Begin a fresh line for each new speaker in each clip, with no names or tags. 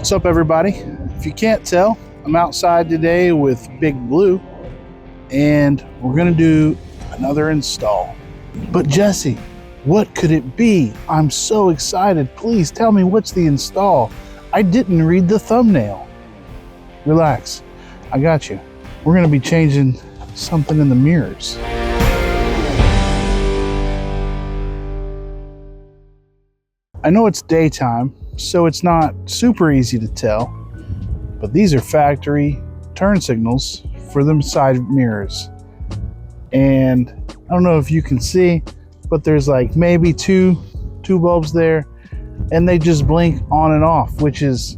What's up, everybody? If you can't tell, I'm outside today with Big Blue, and we're gonna do another install. But Jesse, what could it be? I'm so excited. Please tell me what's the install. I didn't read the thumbnail. Relax, I got you. We're gonna be changing something in the mirrors. I know it's daytime, so it's not super easy to tell, but these are factory turn signals for the side mirrors. And I don't know if you can see, but there's like maybe two bulbs there, and they just blink on and off, which is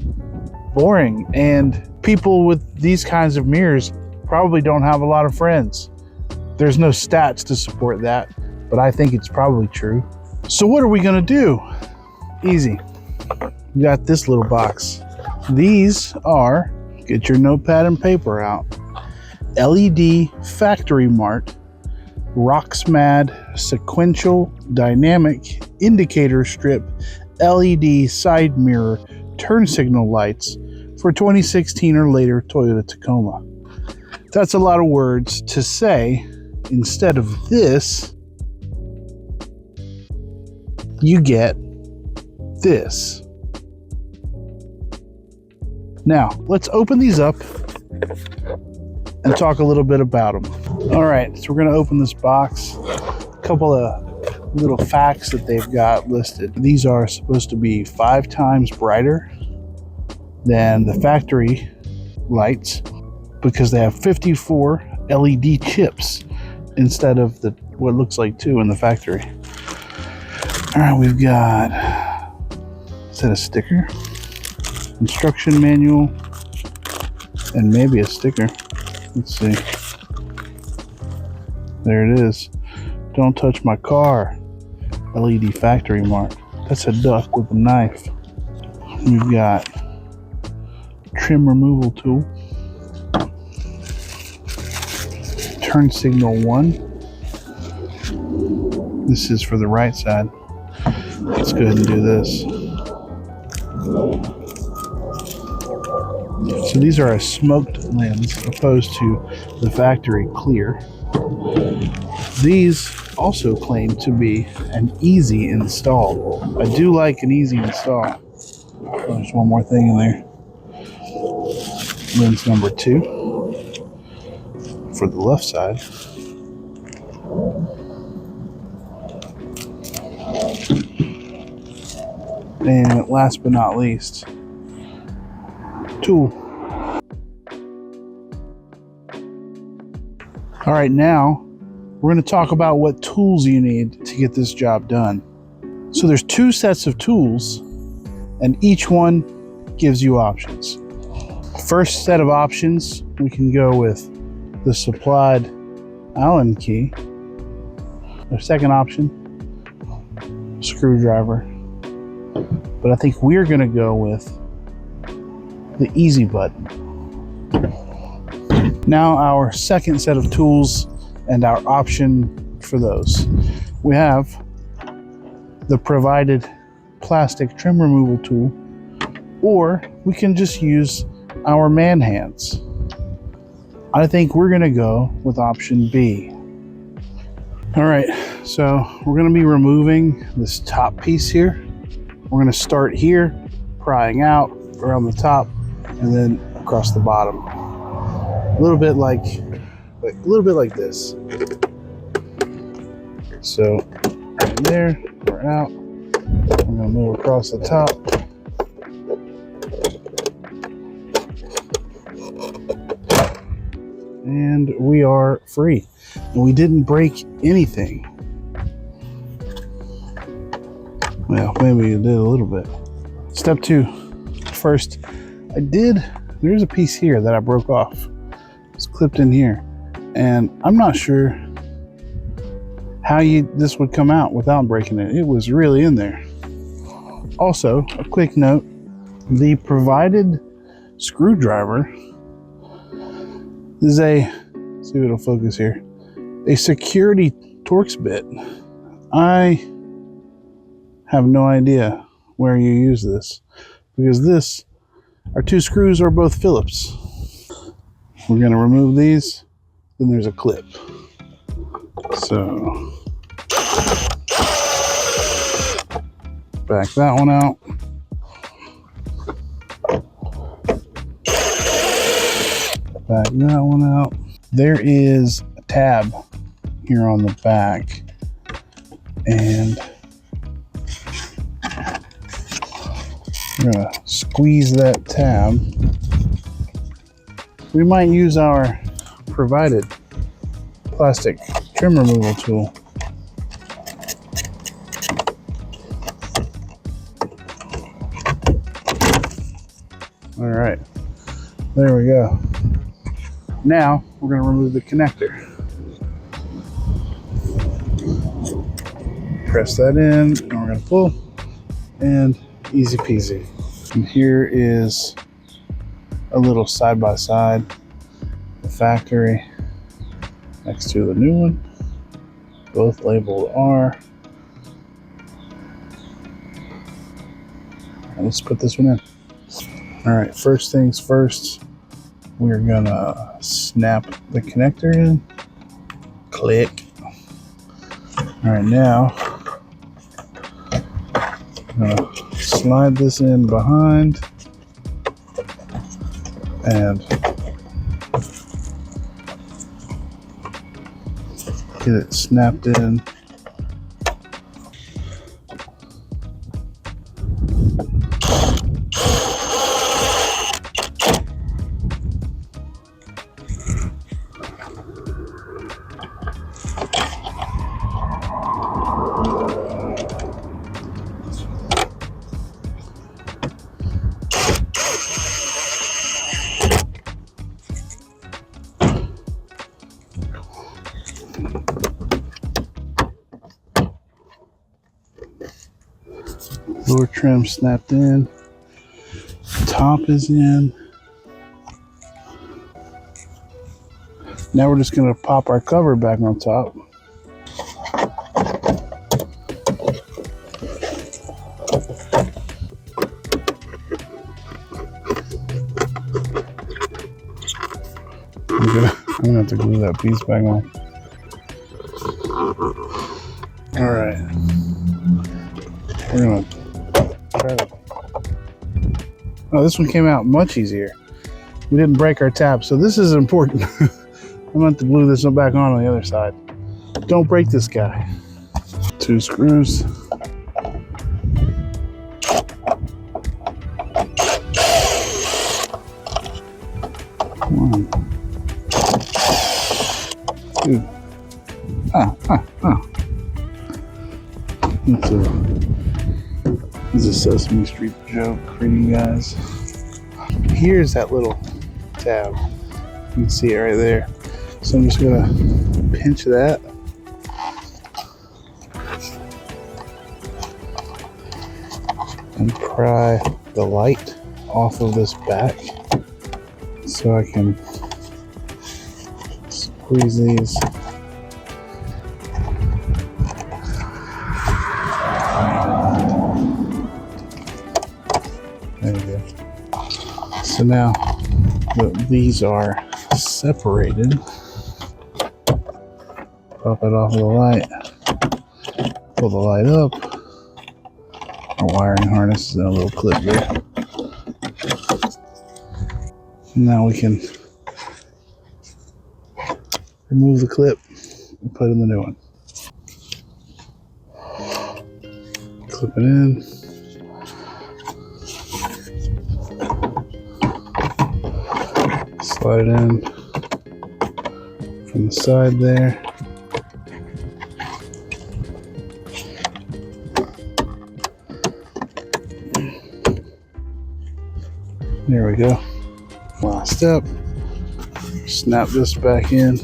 boring. And people with these kinds of mirrors probably don't have a lot of friends. There's no stats to support that, but I think it's probably true. So what are we gonna do? Easy. We got this little box. These are, get your notepad and paper out, LED Factory Mart Rocksmad Sequential Dynamic Indicator Strip LED Side Mirror Turn Signal Lights for 2016 or later Toyota Tacoma. That's a lot of words to say. Instead of this, you get this. Now, let's open these up and talk a little bit about them. All right, so we're going to open this box. A couple of little facts that they've got listed. These are supposed to be 5 times brighter than the factory lights because they have 54 LED chips instead of the what looks like 2 in the factory. All right, we've got, is that a sticker? Instruction manual, and maybe a sticker. Let's see. There it is. Don't touch my car. LED Factory Mart. That's a duck with a knife. We've got trim removal tool. Turn signal 1. This is for the right side. Let's go ahead and do this. So these are a smoked lens opposed to the factory clear. These also claim to be an easy install. I do like an easy install. Oh, there's one more thing in there. Lens number 2 for the left side. And last but not least, tool. All right, now we're going to talk about what tools you need to get this job done. So there's 2 sets of tools, and each one gives you options. First set of options, we can go with the supplied Allen key. The second option, screwdriver. But I think we're going to go with the easy button. Now our second set of tools and our option for those. We have the provided plastic trim removal tool, or we can just use our man hands. I think we're going to go with option B. All right, so we're going to be removing this top piece here. We're going to start here, prying out around the top, and then across the bottom. A little bit like this. So right there, we're out. I'm going to move across the top. And we are free. And we didn't break anything. Well, maybe you did a little bit. Step 2. First, there's a piece here that I broke off. It's clipped in here. And I'm not sure how this would come out without breaking it. It was really in there. Also, a quick note, the provided screwdriver is see if it'll focus here, a security Torx bit. I have no idea where you use this, because this Our two screws are both Phillips. We're going to remove these. Then there's a clip. So back that one out. Back that one out. There is a tab here on the back, and we're gonna squeeze that tab. We might use our provided plastic trim removal tool. All right, there we go. Now we're going to remove the connector. Press that in, and we're going to pull, and easy peasy. And here is a little side by side, the factory next to the new one, both labeled R. And let's put this one in. All right, first things first, we're gonna snap the connector in. Click. All right, now I'm gonna slide this in behind and get it snapped in. Lower trim snapped in. Top is in. Now we're just going to pop our cover back on top. I'm gonna have to glue that piece back on. All right. We're gonna try to. Oh, this one came out much easier. We didn't break our tab, so this is important. I'm gonna have to glue this one back on the other side. Don't break this guy. 2 screws. One. 2. This is a Sesame Street joke for you guys. Here's that little tab. You can see it right there. So I'm just gonna pinch that. And pry the light off of this back so I can squeeze these. There we go. So now that these are separated, pop it off of the light, pull the light up. Our wiring harness is in a little clip there. Now we can remove the clip and put in the new one. Clip it in. Slide it in from the side there. There we go. Last step. Snap this back in.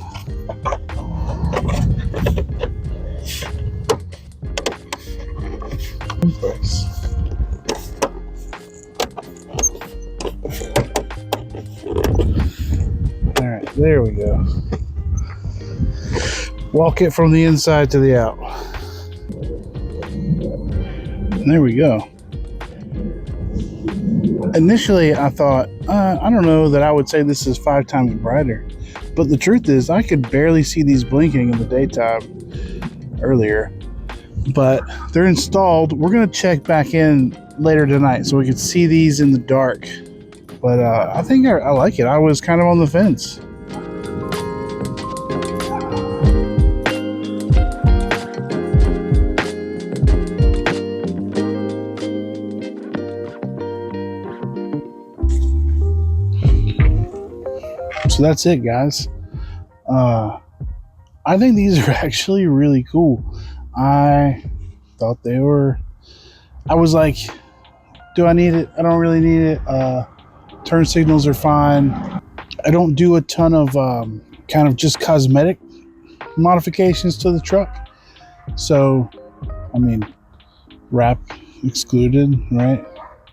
Press. Alright, there we go. Walk it from the inside to the out. And there we go. Initially, I thought, I don't know that I would say this is 5 times brighter. But the truth is, I could barely see these blinking in the daytime earlier. But they're installed. We're going to check back in later tonight so we could see these in the dark. But I think I like it. I was kind of on the fence. So that's it, guys. I think these are actually really cool. I thought they were. I was like, do I need it? I don't really need it. Turn signals are fine. I don't do a ton of kind of just cosmetic modifications to the truck. So, I mean, wrap excluded, right?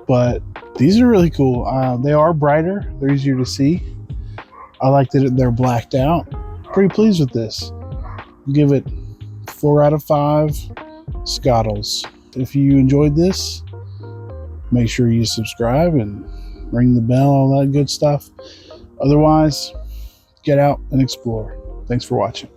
But these are really cool. They are brighter. They're easier to see. I like that they're blacked out. Pretty pleased with this. Give it 4 out of 5 Scottles. If you enjoyed this, make sure you subscribe and ring the bell, all that good stuff. Otherwise, get out and explore. Thanks for watching.